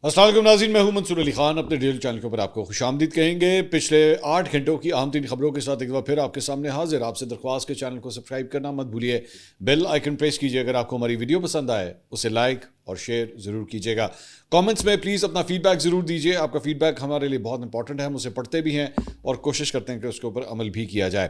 السلام علیکم ناظرین، میں ہوں منصور علی خان. اپنے ڈیلی چینل کے اوپر آپ کو خوش آمدید کہیں گے. پچھلے 8 گھنٹوں کی اہم ترین خبروں کے ساتھ ایک بار پھر آپ کے سامنے حاضر. آپ سے درخواست کے چینل کو سبسکرائب کرنا مت بھولیے, بیل آئیکن پریس کیجیے. اگر آپ کو ہماری ویڈیو پسند آئے اسے لائک اور شیئر ضرور کیجیے گا. کامنٹس میں پلیز اپنا فیڈ بیک ضرور دیجیے. آپ کا فیڈ بیک ہمارے لیے بہت امپورٹنٹ ہے, ہم اسے پڑھتے بھی ہیں اور کوشش کرتے ہیں کہ اس کے اوپر عمل بھی کیا جائے.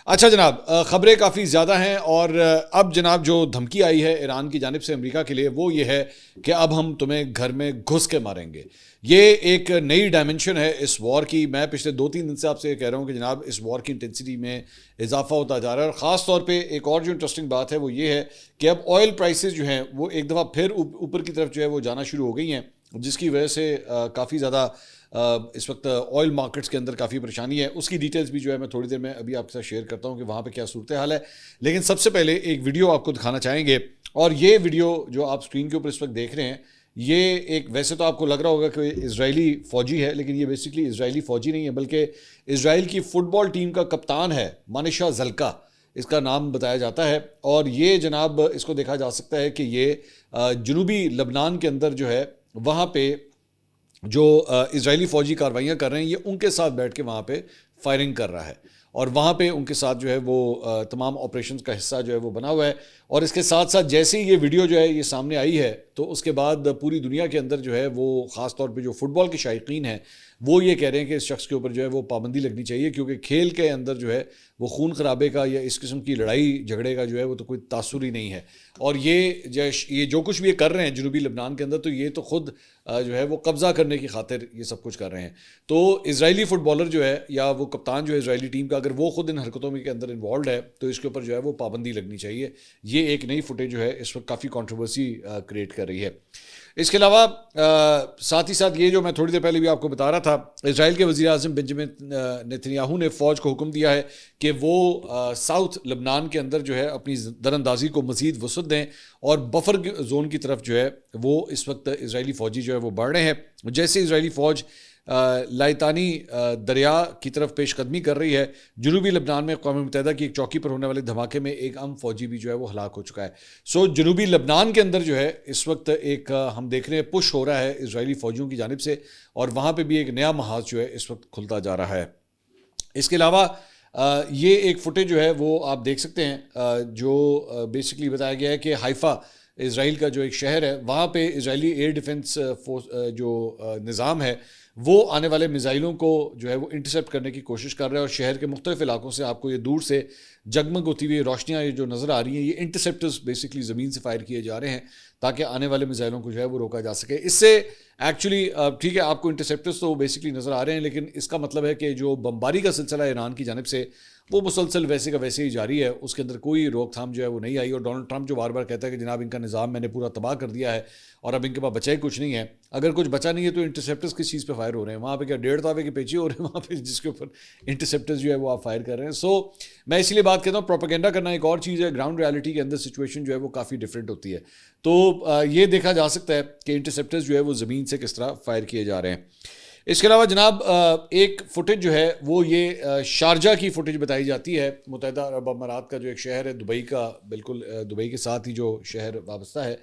اچھا جناب, خبریں کافی زیادہ ہیں اور اب جناب جو دھمکی آئی ہے ایران کی جانب سے امریکہ کے لیے وہ یہ ہے کہ اب ہم تمہیں گھر میں گھس کے ماریں گے. یہ ایک نئی ڈائمنشن ہے اس وار کی. میں پچھلے 2-3 دن سے آپ سے یہ کہہ رہا ہوں کہ جناب اس وار کی انٹینسٹی میں اضافہ ہوتا جا رہا ہے, اور خاص طور پہ ایک اور جو انٹرسٹنگ بات ہے وہ یہ ہے کہ اب آئل پرائسز جو ہیں وہ ایک دفعہ پھر اوپر کی طرف جو ہے وہ جانا شروع ہو گئی ہیں, جس کی وجہ سے کافی زیادہ اس وقت آئل مارکیٹس کے اندر کافی پریشانی ہے. اس کی ڈیٹیلز بھی جو ہے میں تھوڑی دیر میں ابھی آپ کے ساتھ شیئر کرتا ہوں کہ وہاں پہ کیا صورتحال ہے. لیکن سب سے پہلے ایک ویڈیو آپ کو دکھانا چاہیں گے, اور یہ ویڈیو جو آپ اسکرین کے اوپر اس وقت دیکھ رہے ہیں یہ ایک, ویسے تو آپ کو لگ رہا ہوگا کہ اسرائیلی فوجی ہے, لیکن یہ بیسکلی اسرائیلی فوجی نہیں ہے بلکہ اسرائیل کی فٹ بال ٹیم کا کپتان ہے. مانشا زلکا اس کا نام بتایا جاتا ہے, اور یہ جناب اس کو دیکھا جا سکتا ہے کہ یہ جنوبی لبنان کے اندر جو ہے وہاں پہ جو اسرائیلی فوجی کارروائیاں کر رہے ہیں یہ ان کے ساتھ بیٹھ کے وہاں پہ فائرنگ کر رہا ہے, اور وہاں پہ ان کے ساتھ جو ہے وہ تمام آپریشنز کا حصہ جو ہے وہ بنا ہوا ہے. اور اس کے ساتھ ساتھ جیسے ہی یہ ویڈیو جو ہے یہ سامنے آئی ہے تو اس کے بعد پوری دنیا کے اندر جو ہے وہ خاص طور پہ جو فٹ بال کے شائقین ہیں وہ یہ کہہ رہے ہیں کہ اس شخص کے اوپر جو ہے وہ پابندی لگنی چاہیے, کیونکہ کھیل کے اندر جو ہے وہ خون خرابے کا یا اس قسم کی لڑائی جھگڑے کا جو ہے وہ تو کوئی تاثر ہی نہیں ہے. اور یہ جو کچھ بھی یہ کر رہے ہیں جنوبی لبنان کے اندر تو یہ تو خود جو ہے وہ قبضہ کرنے کی خاطر یہ سب کچھ کر رہے ہیں. تو اسرائیلی فٹ بالر جو ہے یا وہ کپتان جو ہے اسرائیلی ٹیم کا, اگر وہ خود ان حرکتوں کے اندر انوالوڈ ہے تو اس کے اوپر جو ہے وہ پابندی لگنی چاہیے. یہ ایک نئی فوٹیج جو ہے اس وقت کافی کنٹروورسی کریٹ کر رہی ہے. اس کے علاوہ ساتھ ہی ساتھ یہ جو میں تھوڑی دیر پہلے بھی آپ کو بتا رہا تھا, اسرائیل کے وزیر اعظم بنجمن نیتنیاہو نے فوج کو حکم دیا ہے کہ وہ ساؤتھ لبنان کے اندر جو ہے اپنی دراندازی کو مزید وسعت دیں, اور بفر زون کی طرف جو ہے وہ اس وقت اسرائیلی فوجی جو ہے وہ بڑھ رہے ہیں. جیسے اسرائیلی فوج لائتانی دریا کی طرف پیش قدمی کر رہی ہے, جنوبی لبنان میں اقوام متحدہ کی ایک چوکی پر ہونے والے دھماکے میں ایک اہم فوجی بھی جو ہے وہ ہلاک ہو چکا ہے. جنوبی لبنان کے اندر جو ہے اس وقت ایک ہم دیکھ رہے ہیں پش ہو رہا ہے اسرائیلی فوجیوں کی جانب سے, اور وہاں پہ بھی ایک نیا محاذ جو ہے اس وقت کھلتا جا رہا ہے. اس کے علاوہ یہ ایک فوٹیج جو ہے وہ آپ دیکھ سکتے ہیں جو بیسکلی بتایا گیا ہے کہ حیفا اسرائیل کا جو ایک شہر ہے وہاں پہ اسرائیلی ایئر ڈیفنس جو نظام ہے وہ آنے والے میزائلوں کو جو ہے وہ انٹرسیپٹ کرنے کی کوشش کر رہا ہے, اور شہر کے مختلف علاقوں سے آپ کو یہ دور سے جگمگ ہوتی ہوئی روشنیاں یہ جو نظر آ رہی ہیں یہ انٹرسیپٹرز بیسکلی زمین سے فائر کیے جا رہے ہیں تاکہ آنے والے میزائلوں کو جو ہے وہ روکا جا سکے. اس سے ایکچولی ٹھیک ہے آپ کو انٹرسیپٹرز تو بیسکلی نظر آ رہے ہیں, لیکن اس کا مطلب ہے کہ جو بمباری کا سلسلہ ایران کی جانب سے وہ مسلسل ویسے کا ویسے ہی جاری ہے, اس کے اندر کوئی روک تھام جو ہے وہ نہیں آئی. اور ڈونلڈ ٹرمپ جو بار بار کہتا ہے کہ جناب ان کا نظام میں نے پورا تباہ کر دیا ہے اور اب ان کے پاس بچا ہی کچھ نہیں ہے, اگر کچھ بچا نہیں ہے تو انٹرسیپٹرز کس چیز پہ فائر ہو رہے ہیں, وہاں پہ کیا 1.5 تاوے کے پیچھے ہو رہے ہیں وہاں پہ جس کے اوپر انٹرسیپٹرز جو ہے وہ آپ فائر کر رہے ہیں. میں اسی لیے بات کرتا ہوں, پروپیگنڈا کرنا ایک اور چیز ہے, گراؤنڈ ریالٹی کے اندر سچویشن جو ہے وہ کافی ڈفرینٹ ہوتی ہے. تو یہ دیکھا جا سکتا ہے کہ انٹرسیپٹرز جو ہے وہ زمین سے کس طرح فائر کیے جا رہے ہیں. اس کے علاوہ جناب ایک فوٹیج جو ہے وہ یہ شارجہ کی فوٹیج بتائی جاتی ہے. متحدہ عرب امارات کا جو ایک شہر ہے دبئی کا, بالکل دبئی کے ساتھ ہی جو شہر وابستہ ہے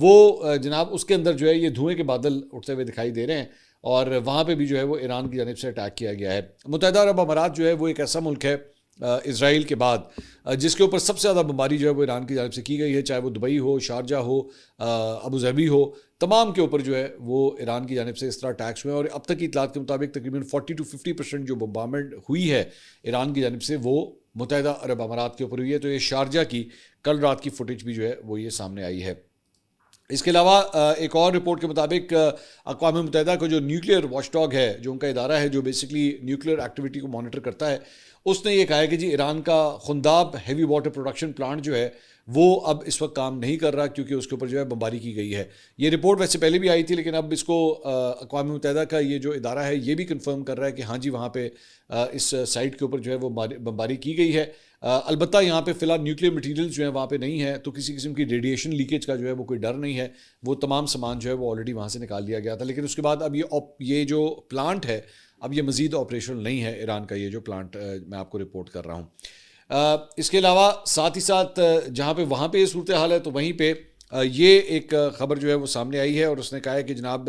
وہ جناب اس کے اندر جو ہے یہ دھوئیں کے بادل اٹھتے ہوئے دکھائی دے رہے ہیں, اور وہاں پہ بھی جو ہے وہ ایران کی جانب سے اٹیک کیا گیا ہے. متحدہ عرب امارات جو ہے وہ ایک ایسا ملک ہے اسرائیل کے بعد جس کے اوپر سب سے زیادہ بمباری جو ہے وہ ایران کی جانب سے کی گئی ہے, چاہے وہ دبئی ہو, شارجہ ہو, ابوظہبی ہو, تمام کے اوپر جو ہے وہ ایران کی جانب سے اس طرح اٹیکس ہوئے ہیں. اور اب تک کی اطلاعات کے مطابق تقریباً 40-50% جو بمبارمنٹ ہوئی ہے ایران کی جانب سے وہ متحدہ عرب امارات کے اوپر ہوئی ہے. تو یہ شارجہ کی کل رات کی فوٹیج بھی جو ہے وہ یہ سامنے آئی ہے. اس کے علاوہ ایک اور رپورٹ کے مطابق اقوام متحدہ کا جو نیوکلیئر واچ ڈاگ ہے, جو ان کا ادارہ ہے جو بیسکلی نیوکلیئر ایکٹیویٹی کو مانیٹر کرتا ہے, اس نے یہ کہا ہے کہ جی ایران کا خنداب ہیوی واٹر پروڈکشن پلانٹ جو ہے وہ اب اس وقت کام نہیں کر رہا کیونکہ اس کے اوپر جو ہے بمباری کی گئی ہے. یہ رپورٹ ویسے پہلے بھی آئی تھی, لیکن اب اس کو اقوام متحدہ کا یہ جو ادارہ ہے یہ بھی کنفرم کر رہا ہے کہ ہاں جی وہاں پہ اس سائٹ کے اوپر جو ہے وہ بمباری کی گئی ہے. البتہ یہاں پہ فی الحال نیوکلیئر مٹیریلز جو ہیں وہاں پہ نہیں ہے, تو کسی قسم کی ریڈیشن لیکیج کا جو ہے وہ کوئی ڈر نہیں ہے. وہ تمام سامان جو ہے وہ آلریڈی وہاں سے نکال لیا گیا تھا, لیکن اس کے بعد اب یہ جو پلانٹ ہے اب یہ مزید آپریشنل نہیں ہے ایران کا, یہ جو پلانٹ میں آپ کو رپورٹ کر رہا ہوں. اس کے علاوہ ساتھ ہی ساتھ جہاں پہ وہاں پہ یہ صورتحال ہے تو وہیں پہ یہ ایک خبر جو ہے وہ سامنے آئی ہے، اور اس نے کہا ہے کہ جناب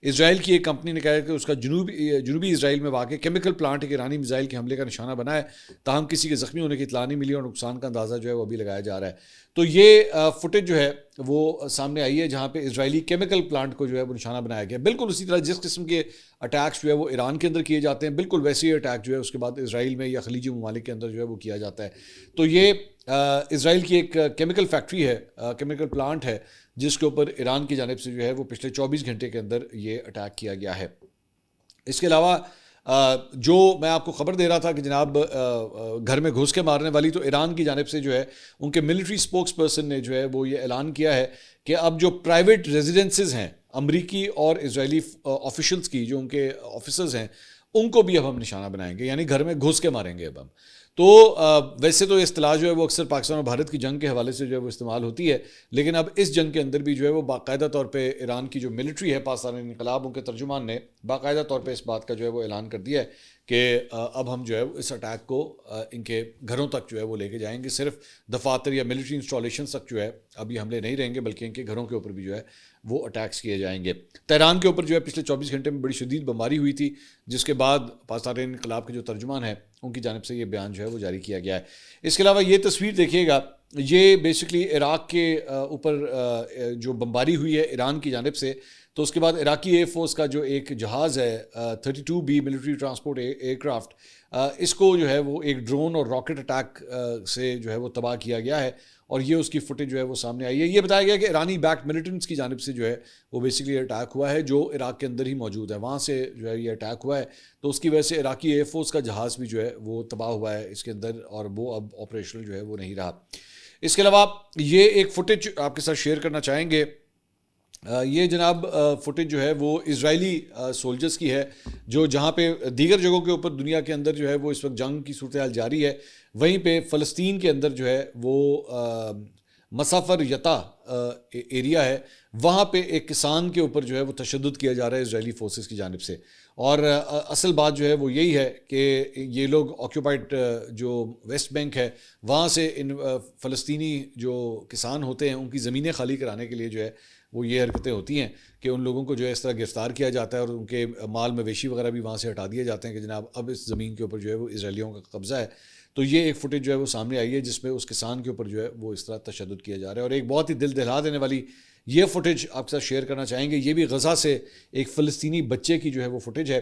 اسرائیل کی ایک کمپنی نے کہا ہے کہ اس کا جنوبی اسرائیل میں واقع کیمیکل پلانٹ ایک ایرانی میزائل کے حملے کا نشانہ بنا ہے، تاہم کسی کے زخمی ہونے کی اطلاع نہیں ملی اور نقصان کا اندازہ جو ہے وہ ابھی لگایا جا رہا ہے۔ تو یہ فوٹیج جو ہے وہ سامنے آئی ہے جہاں پہ اسرائیلی کیمیکل پلانٹ کو جو ہے وہ نشانہ بنایا گیا، بالکل اسی طرح جس قسم کے اٹیکس جو ہے وہ ایران کے اندر کیے جاتے ہیں، بالکل ویسے ہی اٹیک جو ہے اس کے بعد اسرائیل میں یا خلیجی ممالک کے اندر جو ہے وہ کیا جاتا ہے۔ تو یہ اسرائیل کی ایک کیمیکل فیکٹری ہے، کیمیکل پلانٹ ہے، جس کے اوپر ایران کی جانب سے جو ہے وہ پچھلے 24 گھنٹے کے اندر یہ اٹیک کیا گیا ہے۔ اس کے علاوہ جو میں آپ کو خبر دے رہا تھا کہ جناب گھر میں گھس کے مارنے والی، تو ایران کی جانب سے جو ہے ان کے ملٹری سپوکس پرسن نے جو ہے وہ یہ اعلان کیا ہے کہ اب جو پرائیویٹ ریزیڈنسز ہیں امریکی اور اسرائیلی آفیشلز کی، جو ان کے آفیسرز ہیں، ان کو بھی اب ہم نشانہ بنائیں گے، یعنی گھر میں گھس کے ماریں گے اب ہم۔ تو ویسے تو اصطلاح جو ہے وہ اکثر پاکستان اور بھارت کی جنگ کے حوالے سے جو ہے وہ استعمال ہوتی ہے، لیکن اب اس جنگ کے اندر بھی جو ہے وہ باقاعدہ طور پہ ایران کی جو ملٹری ہے، پاکستانی انقلاب، ان کے ترجمان نے باقاعدہ طور پہ اس بات کا جو ہے وہ اعلان کر دیا ہے کہ اب ہم جو ہے اس اٹیک کو ان کے گھروں تک جو ہے وہ لے کے جائیں گے، صرف دفاتر یا ملٹری انسٹالیشنز تک جو ہے اب یہ حملے نہیں رہیں گے، بلکہ ان کے گھروں کے اوپر بھی جو ہے وہ اٹیکس کیے جائیں گے۔ تہران کے اوپر جو ہے پچھلے 24 گھنٹے میں بڑی شدید بمباری ہوئی تھی، جس کے بعد پاکستانی انقلاب کے جو ترجمان ہیں ان کی جانب سے یہ بیان جو ہے وہ جاری کیا گیا ہے۔ اس کے علاوہ یہ تصویر دیکھیے گا، یہ بیسکلی عراق کے اوپر جو بمباری ہوئی ہے ایران کی جانب سے، تو اس کے بعد عراقی ایئر فورس کا جو ایک جہاز ہے 32B military transport aircraft, اس کو جو ہے وہ ایک ڈرون اور راکٹ اٹیک سے جو ہے وہ تباہ کیا گیا ہے، اور یہ اس کی فوٹیج جو ہے وہ سامنے آئی ہے۔ یہ بتایا گیا کہ ایرانی بیکڈ ملیٹنٹس کی جانب سے جو ہے وہ بیسکلی اٹیک ہوا ہے، جو عراق کے اندر ہی موجود ہے، وہاں سے جو ہے یہ اٹیک ہوا ہے، تو اس کی وجہ سے عراقی ایئر فورس کا جہاز بھی جو ہے وہ تباہ ہوا ہے اس کے اندر، اور وہ اب آپریشنل جو ہے وہ نہیں رہا۔ اس کے علاوہ یہ ایک فوٹیج آپ کے ساتھ شیئر کرنا چاہیں گے، یہ جناب فوٹیج جو ہے وہ اسرائیلی سولجرز کی ہے، جو جہاں پہ دیگر جگہوں کے اوپر دنیا کے اندر جو ہے وہ اس وقت جنگ کی صورتحال جاری ہے، وہیں پہ فلسطین کے اندر جو ہے وہ مسافر یتا ایریا ہے، وہاں پہ ایک کسان کے اوپر جو ہے وہ تشدد کیا جا رہا ہے اسرائیلی فورسز کی جانب سے، اور اصل بات جو ہے وہ یہی ہے کہ یہ لوگ آکیوپائڈ جو ویسٹ بینک ہے وہاں سے ان فلسطینی جو کسان ہوتے ہیں ان کی زمینیں خالی کرانے کے لیے جو ہے وہ یہ حرکتیں ہوتی ہیں کہ ان لوگوں کو جو ہے اس طرح گرفتار کیا جاتا ہے، اور ان کے مال مویشی وغیرہ بھی وہاں سے ہٹا دیے جاتے ہیں کہ جناب اب اس زمین کے اوپر جو ہے وہ اسرائیلیوں کا قبضہ ہے۔ تو یہ ایک فوٹیج جو ہے وہ سامنے آئی ہے جس میں اس کسان کے اوپر جو ہے وہ اس طرح تشدد کیا جا رہا ہے، اور ایک بہت ہی دل دہلا دینے والی یہ فوٹیج آپ کے ساتھ شیئر کرنا چاہیں گے۔ یہ بھی غزہ سے ایک فلسطینی بچے کی جو ہے وہ فوٹیج ہے۔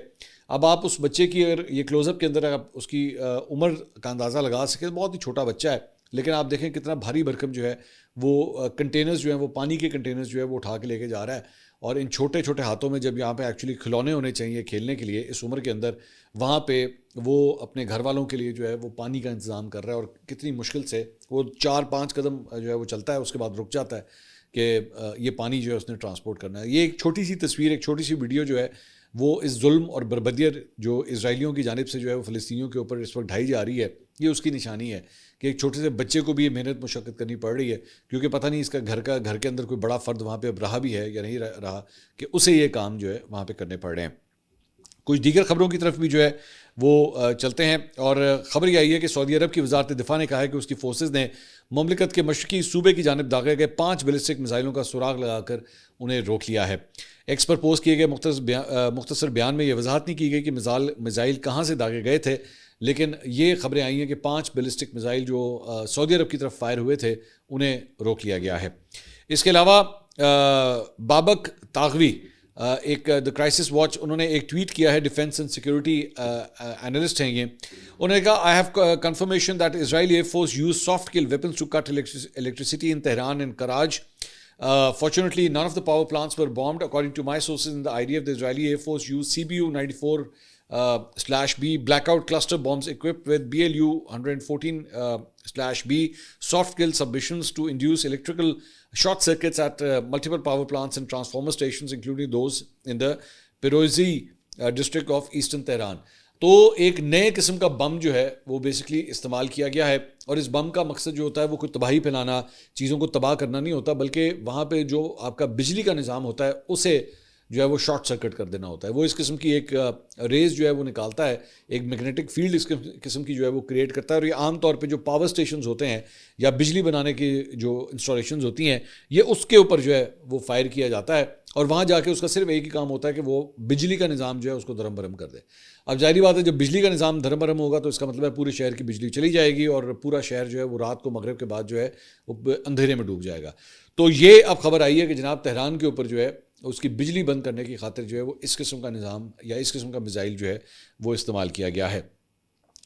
اب آپ اس بچے کی اگر یہ کلوز اپ کے اندر آپ اس کی عمر کا اندازہ لگا سکیں، بہت ہی چھوٹا بچہ ہے، لیکن آپ دیکھیں کتنا بھاری بھرکم جو ہے وہ کنٹینرز جو ہیں وہ پانی کے کنٹینرز جو ہے وہ اٹھا کے لے کے جا رہا ہے، اور ان چھوٹے چھوٹے ہاتھوں میں جب یہاں پہ ایکچولی کھلونے ہونے چاہیے کھیلنے کے لیے اس عمر کے اندر، وہاں پہ وہ اپنے گھر والوں کے لیے جو ہے وہ پانی کا انتظام کر رہا ہے، اور کتنی مشکل سے وہ 4-5 قدم جو ہے وہ چلتا ہے، اس کے بعد رک جاتا ہے کہ یہ پانی جو ہے اس نے ٹرانسپورٹ کرنا ہے۔ یہ ایک چھوٹی سی تصویر، ایک چھوٹی سی ویڈیو جو ہے وہ اس ظلم اور بربریت جو اسرائیلیوں کی جانب سے جو ہے وہ فلسطینیوں کے اوپر اس وقت ڈھائی جا رہی ہے، یہ اس کی نشانی ہے کہ ایک چھوٹے سے بچے کو بھی یہ محنت مشقت کرنی پڑ رہی ہے، کیونکہ پتہ نہیں اس کا گھر کے اندر کوئی بڑا فرد وہاں پہ اب رہا بھی ہے یا نہیں رہا کہ اسے یہ کام جو ہے وہاں پہ کرنے پڑ رہے ہیں۔ کچھ دیگر خبروں کی طرف بھی جو ہے وہ چلتے ہیں، اور خبر یہ آئی ہے کہ سعودی عرب کی وزارت دفاع نے کہا ہے کہ اس کی فورسز نے مملکت کے مشرقی صوبے کی جانب داغے گئے 5 بیلسٹک میزائلوں کا سراغ لگا کر انہیں روک لیا ہے۔ ایکس پر پوسٹ کیے گئے مختصر بیان میں یہ وضاحت نہیں کی گئی کہ میزائل کہاں سے داغے گئے تھے، لیکن یہ خبریں آئی ہیں کہ 5 بیلسٹک میزائل جو سعودی عرب کی طرف فائر ہوئے تھے انہیں روک لیا گیا ہے۔ اس کے علاوہ بابک تاغوی ایک دا کرائسس واچ، انہوں نے ایک ٹویٹ کیا ہے، ڈیفینس اینڈ سیکورٹی اینالسٹ ہیں یہ، انہوں نے کہا I have confirmation that Israel air force use soft kill weapons to cut electricity in Tehran and Karaj. Fortunately, none of the power plants were bombed. According to my sources in the IDF, the Israeli Air Force used CBU 94/B blackout cluster bombs equipped with BLU 114/B soft kill submissions to induce electrical short circuits at multiple power plants and transformer stations, including those in the Pirozi district of eastern Tehran. تو ایک نئے قسم کا بم جو ہے وہ basically استعمال کیا گیا ہے، اور اس بم کا مقصد جو ہوتا ہے وہ کوئی تباہی پھیلانا، چیزوں کو تباہ کرنا نہیں ہوتا، بلکہ وہاں پہ جو آپ کا بجلی کا نظام ہوتا ہے اسے جو ہے وہ شارٹ سرکٹ کر دینا ہوتا ہے. وہ اس قسم کی ایک ریز جو ہے وہ نکالتا ہے, ایک میگنیٹک فیلڈ اس قسم کی جو ہے وہ کریٹ کرتا ہے. اور یہ عام طور پہ جو پاور اسٹیشنز ہوتے ہیں یا بجلی بنانے کی جو انسٹالیشنز ہوتی ہیں, یہ اس کے اوپر جو ہے وہ فائر کیا جاتا ہے, اور وہاں جا کے اس کا صرف ایک ہی کام ہوتا ہے کہ وہ بجلی کا نظام جو ہے اس کو دھرم برہم کر دے. اب ظاہری بات ہے جب بجلی کا نظام دھرم برہم ہوگا تو اس کا مطلب ہے پورے شہر کی بجلی چلی جائے گی, اور پورا شہر جو ہے وہ رات کو مغرب کے بعد جو ہے وہ اندھیرے میں ڈوب جائے گا. تو یہ اب خبر آئی ہے کہ جناب تہران کے اوپر جو ہے اس کی بجلی بند کرنے کی خاطر جو ہے وہ اس قسم کا نظام یا اس قسم کا میزائل جو ہے وہ استعمال کیا گیا ہے.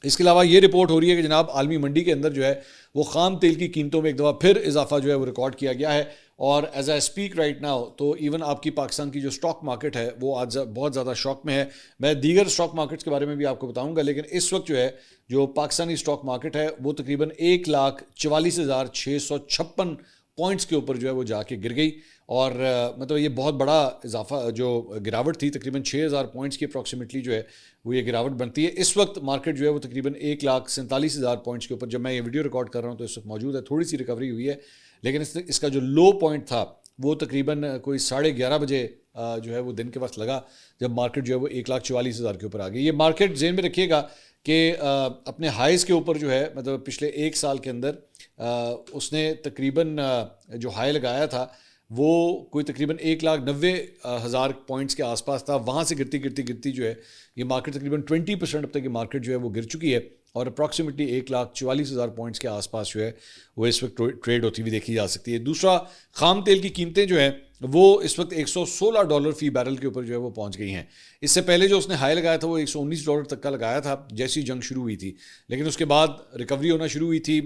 اس کے علاوہ یہ رپورٹ ہو رہی ہے کہ جناب عالمی منڈی کے اندر جو ہے وہ خام تیل کی قیمتوں میں ایک دفعہ پھر اضافہ جو ہے وہ ریکارڈ کیا گیا ہے. اور as a speak right now تو ایون آپ کی پاکستان کی جو اسٹاک مارکیٹ ہے وہ آج بہت زیادہ شوق میں ہے. میں دیگر اسٹاک مارکیٹس کے بارے میں بھی آپ کو بتاؤں گا, لیکن اس وقت جو ہے جو پاکستانی اسٹاک مارکیٹ ہے وہ تقریباً 1,44,656 پوائنٹس کے اوپر جو ہے وہ جا کے گر گئی. اور مطلب یہ بہت بڑا اضافہ جو گراوٹ تھی, تقریباً 6,000 پوائنٹس کی اپروکسیمیٹلی جو ہے وہ یہ گراوٹ بنتی ہے. اس وقت مارکیٹ جو ہے وہ تقریباً 1,47,000 پوائنٹس کے اوپر, جب میں یہ ویڈیو ریکارڈ کر رہا ہوں تو اس وقت موجود ہے. تھوڑی سی ریکوری ہوئی ہے, لیکن اس کا جو لو پوائنٹ تھا وہ تقریباً کوئی 11:30 بجے جو ہے وہ دن کے وقت لگا, جب مارکیٹ جو ہے وہ 1,44,000 کے اوپر آ گئی. یہ مارکیٹ ذہن میں رکھیے گا کہ اپنے ہائیز کے اوپر جو ہے مطلب پچھلے ایک سال کے اندر اس نے تقریباً جو ہائی لگایا تھا وہ کوئی تقریباً 1,90,000 پوائنٹس کے آس پاس تھا. وہاں سے گرتی جو ہے یہ مارکیٹ تقریباً 20% اب تک یہ مارکیٹ جو ہے وہ گر چکی ہے, اور اپروکسیمیٹلی 1,44,000 پوائنٹس کے آس پاس جو ہے وہ اس وقت ٹریڈ ہوتی ہوئی دیکھی جا سکتی ہے. دوسرا, خام تیل کی قیمتیں جو ہیں وہ اس وقت $116 فی بیرل کے اوپر جو ہے وہ پہنچ گئی ہیں. اس سے پہلے جو اس نے ہائی لگایا تھا وہ $119 تک کا لگایا تھا جیسی جنگ شروع ہوئی تھی, لیکن اس کے بعد ریکوری ہونا شروع ہوئی تھی.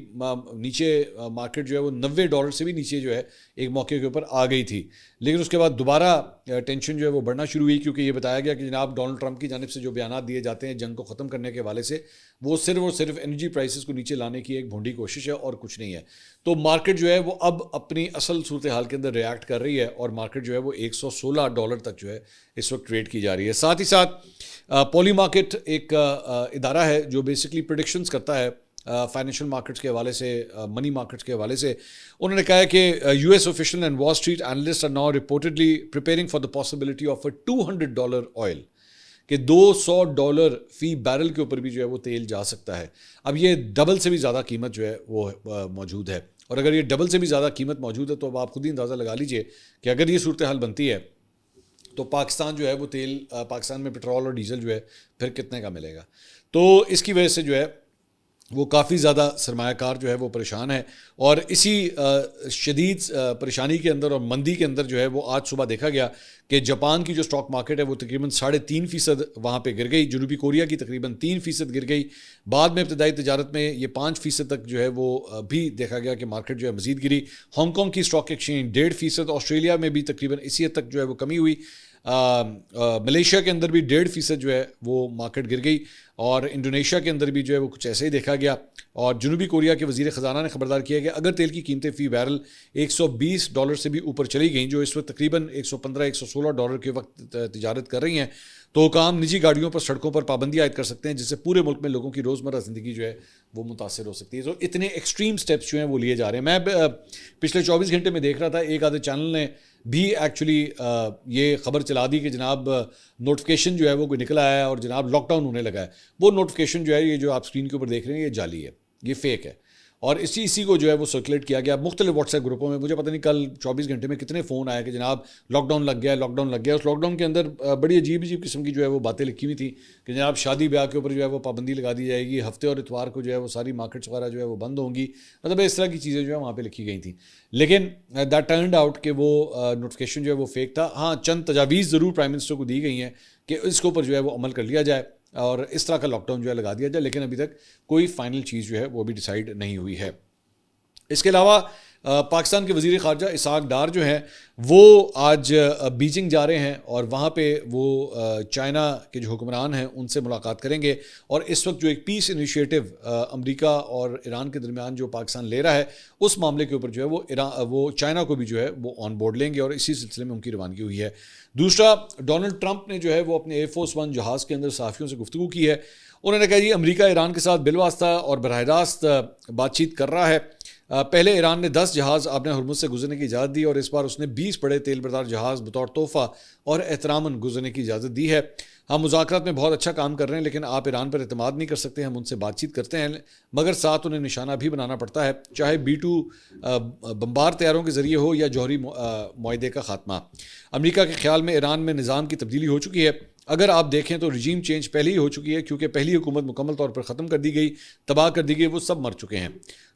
نیچے مارکیٹ جو ہے وہ $90 سے بھی نیچے جو ہے ایک موقع کے اوپر آ گئی تھی, لیکن اس کے بعد دوبارہ ٹینشن جو ہے وہ بڑھنا شروع ہوئی, کیونکہ یہ بتایا گیا کہ جناب ڈونلڈ ٹرمپ کی جانب سے جو بیانات دیے جاتے ہیں جنگ کو ختم کرنے کے حوالے سے, وہ صرف اور صرف انرجی پرائسز کو نیچے لانے کی ایک بھونڈی کوشش ہے اور کچھ نہیں ہے. تو مارکیٹ جو ہے وہ اب اپنی اصل صورتحال کے اندر ریاکٹ کر رہی ہے, اور مارکیٹ جو ہے وہ $116 تک جو ہے اس وقت ٹریڈ کی جا رہی ہے. ساتھ ہی ساتھ پولی مارکیٹ ایک ادارہ ہے جو بیسکلی پریڈکشنز کرتا ہے فائنینشیل مارکیٹس کے حوالے سے, منی مارکیٹس کے حوالے سے. انہوں نے کہا ہے کہ US official and Wall Street analysts are now reportedly preparing for the possibility of a $200 oil, کہ $200 فی بیرل کے اوپر بھی جو ہے وہ تیل جا سکتا ہے. اب یہ ڈبل سے بھی زیادہ قیمت جو ہے وہ موجود ہے, اور اگر یہ ڈبل سے بھی زیادہ قیمت موجود ہے تو اب آپ خود ہی اندازہ لگا لیجئے کہ اگر یہ صورتحال بنتی ہے تو پاکستان جو ہے وہ تیل, پاکستان میں پٹرول اور ڈیزل جو ہے پھر کتنے کا ملے گا. تو اس کی وجہ سے جو ہے وہ کافی زیادہ سرمایہ کار جو ہے وہ پریشان ہے, اور اسی شدید پریشانی کے اندر اور مندی کے اندر جو ہے وہ آج صبح دیکھا گیا کہ جاپان کی جو اسٹاک مارکیٹ ہے وہ تقریباً 3.5% وہاں پہ گر گئی. جنوبی کوریا کی تقریباً 3% گر گئی. بعد میں ابتدائی تجارت میں یہ 5% تک جو ہے وہ بھی دیکھا گیا کہ مارکیٹ جو ہے مزید گری. ہانگ کانگ کی اسٹاک ایکسچینج 1.5%, آسٹریلیا میں بھی تقریباً اسی حد تک جو ہے وہ کمی ہوئی. ملیشیا کے اندر بھی 1.5% جو ہے وہ مارکیٹ گر گئی, اور انڈونیشیا کے اندر بھی جو ہے وہ کچھ ایسے ہی دیکھا گیا. اور جنوبی کوریا کے وزیر خزانہ نے خبردار کیا کہ اگر تیل کی قیمتیں فی بیرل $120 سے بھی اوپر چلی گئیں, جو اس وقت تقریباً $115-116 کے وقت تجارت کر رہی ہیں, تو حکام نجی گاڑیوں پر سڑکوں پر پابندی عائد کر سکتے ہیں, جس سے پورے ملک میں لوگوں کی روزمرہ زندگی جو ہے وہ متاثر ہو سکتی ہے. تو اتنے ایکسٹریم سٹیپس جو ہیں وہ لیے جا رہے ہیں. میں پچھلے 24 گھنٹے میں دیکھ رہا تھا ایک آدھے چینل نے بھی ایکچولی یہ خبر چلا دی کہ جناب نوٹیفیکیشن جو ہے وہ کوئی نکل آیا ہے اور جناب لاک ڈاؤن ہونے لگا ہے. وہ نوٹیفیکیشن جو ہے یہ جو آپ اسکرین کے اوپر دیکھ رہے ہیں یہ جعلی ہے, یہ فیک ہے, اور اسی کو جو ہے وہ سرکولیٹ کیا گیا مختلف واٹس ایپ گروپوں میں. مجھے پتہ نہیں کل 24 گھنٹے میں کتنے فون آئے کہ جناب لاک ڈاؤن لگ گیا. اس لاک ڈاؤن کے اندر بڑی عجیب قسم کی جو ہے وہ باتیں لکھی ہوئی تھیں کہ جناب شادی بیاہ کے اوپر جو ہے وہ پابندی لگا دی جائے گی, ہفتے اور اتوار کو جو ہے وہ ساری مارکیٹس وغیرہ جو ہے وہ بند ہوں گی. مطلب اس طرح کی چیزیں جو ہے وہاں پہ لکھی گئی تھیں, لیکن دیٹ ٹرنڈ آؤٹ کہ وہ نوٹیفیکیشن جو ہے وہ فیک تھا. ہاں, چند تجاویز ضرور پرائم منسٹر کو دی گئی ہیں کہ اس کے اوپر جو ہے وہ عمل کر لیا جائے اور اس طرح کا لاک ڈاؤن جو ہے لگا دیا جائے, لیکن ابھی تک کوئی فائنل چیز جو ہے وہ بھی ڈیسائیڈ نہیں ہوئی ہے. اس کے علاوہ پاکستان کے وزیر خارجہ اسحاق ڈار جو ہیں وہ آج بیجنگ جا رہے ہیں, اور وہاں پہ وہ چائنا کے جو حکمران ہیں ان سے ملاقات کریں گے. اور اس وقت جو ایک پیس انیشیٹو امریکہ اور ایران کے درمیان جو پاکستان لے رہا ہے اس معاملے کے اوپر جو ہے وہ چائنا کو بھی جو ہے وہ آن بورڈ لیں گے, اور اسی سلسلے میں ان کی روانگی ہوئی ہے. دوسرا, ڈونلڈ ٹرمپ نے جو ہے وہ اپنے ایئر فورس ون جہاز کے اندر صحافیوں سے گفتگو کی ہے. انہوں نے کہا جی امریکہ ایران کے ساتھ بالواسطہ اور براہ راست بات چیت کر رہا ہے. پہلے ایران نے 10 جہاز آبِ ہرمز سے گزرنے کی اجازت دی اور اس بار اس نے 20 بڑے تیل بردار جہاز بطور تحفہ اور احتراماً گزرنے کی اجازت دی ہے. ہم مذاکرات میں بہت اچھا کام کر رہے ہیں لیکن آپ ایران پر اعتماد نہیں کر سکتے. ہم ان سے بات چیت کرتے ہیں مگر ساتھ انہیں نشانہ بھی بنانا پڑتا ہے, چاہے B-2 بمبار طیاروں کے ذریعے ہو یا جوہری معاہدے کا خاتمہ. امریکہ کے خیال میں ایران میں نظام کی تبدیلی ہو چکی ہے. اگر آپ دیکھیں تو رجیم چینج پہلے ہی ہو چکی ہے, کیونکہ پہلی حکومت مکمل طور پر ختم کر دی گئی, تباہ کر دی گئی, وہ سب مر چکے ہیں.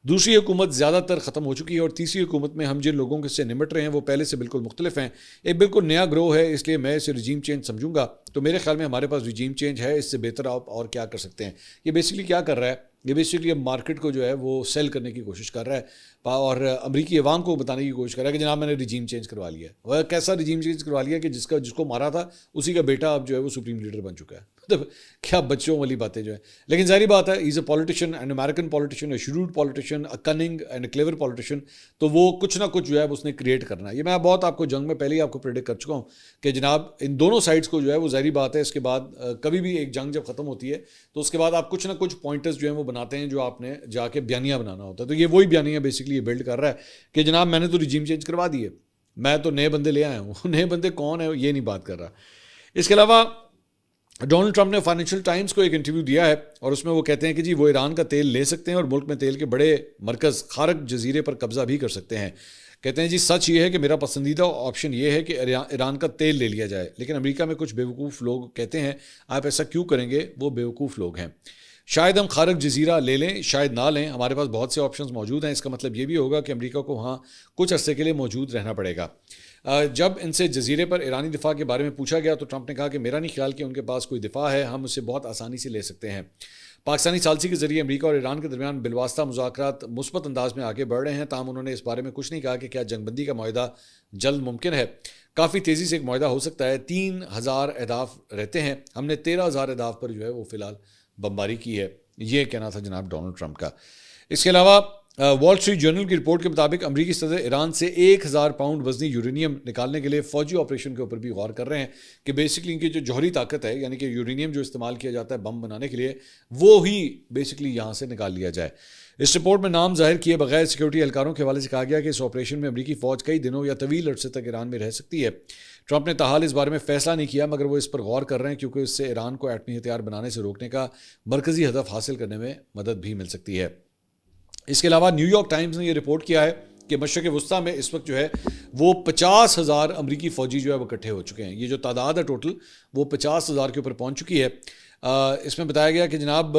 دوسری حکومت زیادہ تر ختم ہو چکی ہے اور تیسری حکومت میں ہم جن لوگوں سے نمٹ رہے ہیں وہ پہلے سے بالکل مختلف ہیں. ایک بالکل نیا گروہ ہے, اس لیے میں اسے رجیم چینج سمجھوں گا. تو میرے خیال میں ہمارے پاس رجیم چینج ہے, اس سے بہتر آپ اور کیا کر سکتے ہیں. یہ بیسکلی کیا کر رہا ہے, یہ بیسکلی اب مارکیٹ کو جو ہے وہ سیل کرنے کی کوشش کر رہا ہے اور امریکی عوام کو بتانے کی کوشش کر رہا ہے کہ جناب میں نے رجیم چینج کروا لیا ہے. وہ کیسا رجیم چینج کروا لیا کہ جس کو مارا تھا اسی کا بیٹا اب جو ہے وہ سپریم لیڈر بن چکا ہے. مطلب کیا بچوں والی باتیں جو ہیں. لیکن ظاہری بات ہے, as a politician, an American politician, a shrewd politician, a cunning and a clever politician, تو وہ کچھ نہ کچھ جو ہے اس نے کریٹ کرنا ہے. یہ میں بہت آپ کو جنگ میں پہلے ہی آپ کو پریڈکٹ کر چکا ہوں کہ جناب ان دونوں سائڈس کو جو ہے وہ ظاہری بات ہے اس کے بعد کبھی بھی ایک جنگ جب ختم ہوتی ہے تو اس کے بعد آپ کچھ نہ کچھ پوائنٹرز جو ہیں وہ بناتے ہیں جو آپ نے جا کے بیانیہ بنانا ہوتا ہے. تو یہ وہی بیانیہ بیسکلی یہ بلڈ کر رہا ہے کہ جناب میں نے تو رجیم چینج کروا دیے, میں تو نئے بندے لے آیا ہوں. نئے بندے کون ہیں یہ نہیں بات کر رہا. اس کے علاوہ ڈونلڈ ٹرمپ نے فائنینشیل ٹائمز کو ایک انٹرویو دیا ہے اور اس میں وہ کہتے ہیں کہ جی وہ ایران کا تیل لے سکتے ہیں اور ملک میں تیل کے بڑے مرکز خارق جزیرے پر قبضہ بھی کر سکتے ہیں. کہتے ہیں جی سچ یہ ہے کہ میرا پسندیدہ آپشن یہ ہے کہ ایران کا تیل لے لیا جائے, لیکن امریکہ میں کچھ بیوقوف لوگ کہتے ہیں آپ ایسا کیوں کریں گے, وہ بیوقوف لوگ ہیں. شاید ہم خارق جزیرہ لے لیں, شاید نہ لیں, ہمارے پاس بہت سے آپشنز موجود ہیں. اس کا مطلب یہ بھی ہوگا کہ امریکہ کو وہاں کچھ عرصے کے لیے موجود رہنا پڑے گا. جب ان سے جزیرے پر ایرانی دفاع کے بارے میں پوچھا گیا تو ٹرمپ نے کہا کہ میرا نہیں خیال کہ ان کے پاس کوئی دفاع ہے, ہم اسے بہت آسانی سے لے سکتے ہیں. پاکستانی ثالثی کے ذریعے امریکہ اور ایران کے درمیان بالواسطہ مذاکرات مثبت انداز میں آگے بڑھ رہے ہیں, تاہم انہوں نے اس بارے میں کچھ نہیں کہا کہ کیا جنگ بندی کا معاہدہ جلد ممکن ہے. کافی تیزی سے ایک معاہدہ ہو سکتا ہے. 3000 اہداف رہتے ہیں, ہم نے 13000 اہداف پر جو ہے وہ فی الحال بمباری کی ہے. یہ کہنا تھا جناب ڈونلڈ ٹرمپ کا. اس کے علاوہ وال اسٹریٹ جرنل کی رپورٹ کے مطابق امریکی صدر ایران سے 1000 پاؤنڈ وزنی یورینیم نکالنے کے لیے فوجی آپریشن کے اوپر بھی غور کر رہے ہیں کہ بیسکلی ان کی جو جوہری طاقت ہے, یعنی کہ یورینیم جو استعمال کیا جاتا ہے بم بنانے کے لیے, وہ ہی بیسکلی یہاں سے نکال لیا جائے. اس رپورٹ میں نام ظاہر کیے بغیر سیکورٹی اہلکاروں کے حوالے سے کہا گیا کہ اس آپریشن میں امریکی فوج کئی دنوں یا طویل عرصے تک ایران میں رہ سکتی ہے. ٹرمپ نے تاحال اس بارے میں فیصلہ نہیں کیا, مگر وہ اس پر غور کر رہے ہیں کیونکہ اس سے ایران کو ایٹمی ہتھیار بنانے سے روکنے کا مرکزی ہدف حاصل کرنے میں مدد بھی مل سکتی ہے. اس کے علاوہ نیو یارک ٹائمز نے یہ رپورٹ کیا ہے کہ مشرق وسطیٰ میں اس وقت جو ہے وہ 50,000 امریکی فوجی جو ہے وہ اکٹھے ہو چکے ہیں. یہ جو تعداد ہے ٹوٹل وہ 50,000 کے اوپر پہنچ چکی ہے. اس میں بتایا گیا کہ جناب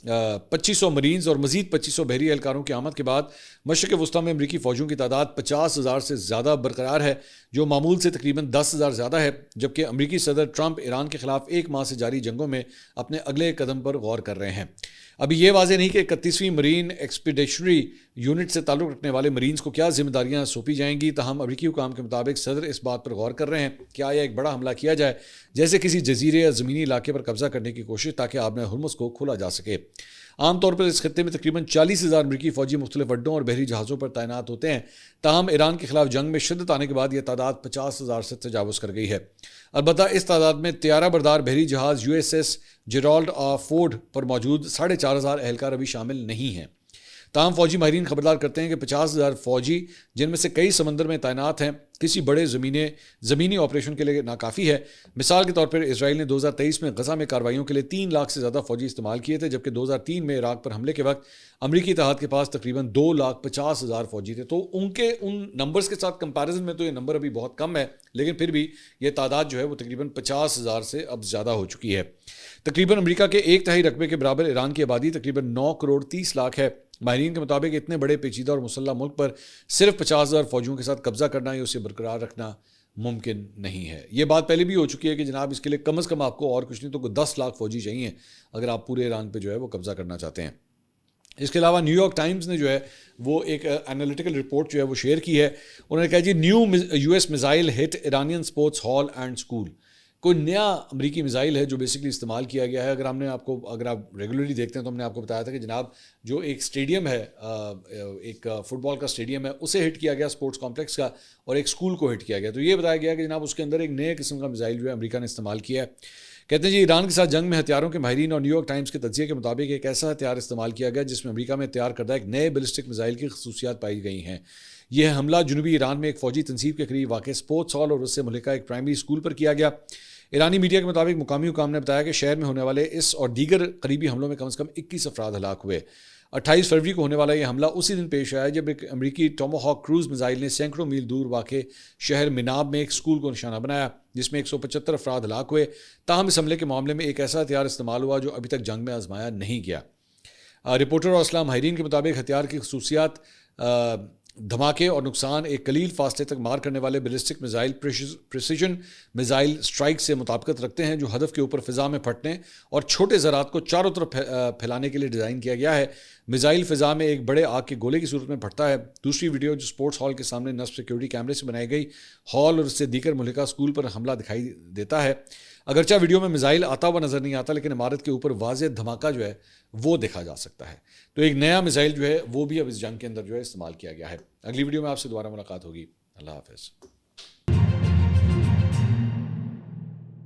2500 مرینز اور مزید 2500 بحری اہلکاروں کی آمد کے بعد مشرق وسطیٰ میں امریکی فوجوں کی تعداد 50,000 سے زیادہ برقرار ہے, جو معمول سے تقریباً 10,000 زیادہ ہے. جبکہ امریکی صدر ٹرمپ ایران کے خلاف 1 ماہ سے جاری جنگوں میں اپنے اگلے قدم پر غور کر رہے ہیں. ابھی یہ واضح نہیں کہ 31ویں مرین ایکسپیڈیشنری یونٹ سے تعلق رکھنے والے مرینز کو کیا ذمہ داریاں سونپی جائیں گی, تاہم امریکی حکام کے مطابق صدر اس بات پر غور کر رہے ہیں کہ آیا ایک بڑا حملہ کیا جائے, جیسے کسی جزیرے یا زمینی علاقے پر قبضہ کرنے کی کوشش, تاکہ آبِ ہرمز کو کھولا جا سکے. عام طور پر اس خطے میں تقریباً 40,000 امریکی فوجی مختلف اڈوں اور بحری جہازوں پر تعینات ہوتے ہیں, تاہم ایران کے خلاف جنگ میں شدت آنے کے بعد یہ تعداد 50,000 سے تجاوز کر گئی ہے. البتہ اس تعداد میں طیارہ بردار بحری جہاز USS جیرالڈ فورڈ پر موجود 4,500 اہلکار ابھی شامل نہیں ہیں. تاہم فوجی ماہرین خبردار کرتے ہیں کہ 50,000 فوجی, جن میں سے کئی سمندر میں تعینات ہیں, کسی بڑے زمینی آپریشن کے لیے ناکافی ہے. مثال کے طور پر اسرائیل نے 2023 میں غزہ میں کارروائیوں کے لیے 3 لاکھ سے زیادہ فوجی استعمال کیے تھے, جبکہ 2003 میں عراق پر حملے کے وقت امریکی اتحاد کے پاس تقریباً 2,50,000 فوجی تھے. تو ان نمبرز کے ساتھ کمپیریزن میں تو یہ نمبر ابھی بہت کم ہے, لیکن پھر بھی یہ تعداد جو ہے وہ تقریباً 50,000 سے اب زیادہ ہو چکی ہے. تقریباً امریکہ کے 1/3 رقبے کے برابر ایران کی آبادی تقریباً 9 کروڑ 30 لاکھ ہے. ماہرین کے مطابق اتنے بڑے پیچیدہ اور مسلح ملک پر صرف 50,000 فوجیوں کے ساتھ قبضہ کرنا یا اسے برقرار رکھنا ممکن نہیں ہے. یہ بات پہلے بھی ہو چکی ہے کہ جناب اس کے لیے کم از کم آپ کو اور کچھ نہیں تو 10 لاکھ فوجی چاہیے اگر آپ پورے ایران پہ جو ہے وہ قبضہ کرنا چاہتے ہیں. اس کے علاوہ نیو یارک ٹائمز نے جو ہے وہ ایک انالیٹیکل رپورٹ جو ہے وہ شیئر کی ہے. انہوں نے کہا جی new US missile hit Iranian sports hall and school. کوئی نیا امریکی میزائل ہے جو بیسکلی استعمال کیا گیا ہے. اگر آپ ریگولرلی دیکھتے ہیں تو ہم نے آپ کو بتایا تھا کہ جناب جو ایک اسٹیڈیم ہے, ایک فٹ بال کا اسٹیڈیم ہے, اسے ہٹ کیا گیا اسپورٹس کمپلیکس کا, اور ایک اسکول کو ہٹ کیا گیا. تو یہ بتایا گیا کہ جناب اس کے اندر ایک نئے قسم کا میزائل جو ہے امریکہ نے استعمال کیا ہے. کہتے ہیں جی ایران کے ساتھ جنگ میں ہتھیاروں کے ماہرین اور نیو یارک ٹائمز کے تجزیے کے مطابق ایک ایسا ہتھیار استعمال کیا گیا جس میں امریکہ میں تیار کردہ ایک نئے بیلسٹک میزائل کی خصوصیات پائی گئی ہیں. یہ حملہ جنوبی ایران میں ایک فوجی تنصیب کے قریب واقع سپورٹس ہال اور اس سے ملحقہ ایک پرائمری اسکول پر کیا گیا. ایرانی میڈیا کے مطابق مقامی حکام نے بتایا کہ شہر میں ہونے والے اس اور دیگر قریبی حملوں میں کم از کم 21 افراد ہلاک ہوئے. 28 فروری کو ہونے والا یہ حملہ اسی دن پیش آیا جب ایک امریکی ٹاماہاک کروز میزائل نے سینکڑوں میل دور واقع شہر مناب میں ایک اسکول کو نشانہ بنایا جس میں 175 افراد ہلاک ہوئے. تاہم اس حملے کے معاملے میں ایک ایسا ہتھیار استعمال ہوا جو ابھی تک جنگ میں آزمایا نہیں گیا. رپورٹر اور اسلام ماہرین کے مطابق ہتھیار کی خصوصیات دھماکے اور نقصان ایک قلیل فاصلے تک مار کرنے والے ballistic missile precision missile strike سے مطابقت رکھتے ہیں جو ہدف کے اوپر فضا میں پھٹنے اور چھوٹے ذرات کو چاروں طرف پھیلانے کے لیے ڈیزائن کیا گیا ہے. میزائل فضا میں ایک بڑے آگ کے گولے کی صورت میں پھٹتا ہے. دوسری ویڈیو جو سپورٹس ہال کے سامنے نصب سیکیورٹی کیمرے سے بنائی گئی ہال اور اس سے دیگر ملحقہ اسکول پر حملہ دکھائی دیتا ہے. اگرچہ ویڈیو میں میزائل آتا ہوا نظر نہیں آتا لیکن عمارت کے اوپر واضح دھماکہ جو ہے وہ دیکھا جا سکتا ہے. تو ایک نیا میزائل جو ہے وہ بھی اب اس جنگ کے اندر جو ہے استعمال کیا گیا ہے. اگلی ویڈیو میں آپ سے دوبارہ ملاقات ہوگی. اللہ حافظ.